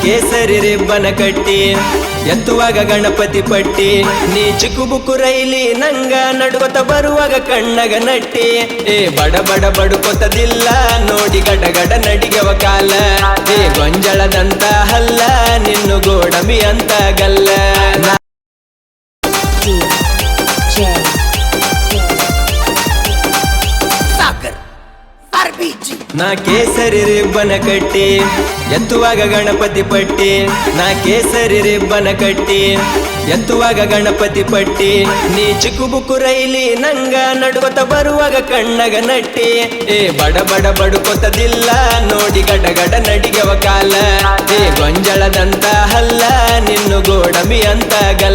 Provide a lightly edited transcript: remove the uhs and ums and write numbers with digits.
ಕೇಸರಿ ರಿಬ್ಬನ ಕಟ್ಟಿ ಎತ್ತುವಾಗ ಗಣಪತಿ ಪಟ್ಟಿ ನೀ ಚಿಕ್ಕುಬುಕ್ಕು ರೈಲಿ ನಂಗ ನಡುವತ ಬರುವಾಗ ಕಣ್ಣಗ ನಟ್ಟಿ ಬಡ ಬಡ ಬಡುಕೊತದಿಲ್ಲ ನೋಡಿ ಗಡ ಗಡ ನಡಿಗೆವ ಕಾಲ ಗೊಂಜಳದಂತ ಹಲ್ಲ ನಿನ್ನು ಗೋಡಂಬಿ ಅಂತ ಗಲ್ಲ ನಾ ಕೇಸರಿ ರಿಬ್ಬನ ಕಟ್ಟಿ ಎತ್ತುವಾಗ ಗಣಪತಿ ಪಟ್ಟಿ ನಾ ಕೇಸರಿ ರಿಬ್ಬನ ಕಟ್ಟಿ ಎತ್ತುವಾಗ ಗಣಪತಿ ಪಟ್ಟಿ ನೀ ಚಿಕ್ಕುಬುಕ್ಕು ರೈಲಿ ನಂಗ ನಡುವತ ಬರುವಾಗ ಕಣ್ಣಗ ನಟ್ಟಿ ಬಡ ಬಡ ಬಡುಕೊತದಿಲ್ಲ ನೋಡಿ ಗಡ ಗಡ ನಡಿಗೆವ ಕಾಲ ಗೊಂಜಳದಂತ ಹಲ್ಲ ನಿನ್ನು ಗೋಡಂಬಿ ಅಂತ ಗಲ್ಲ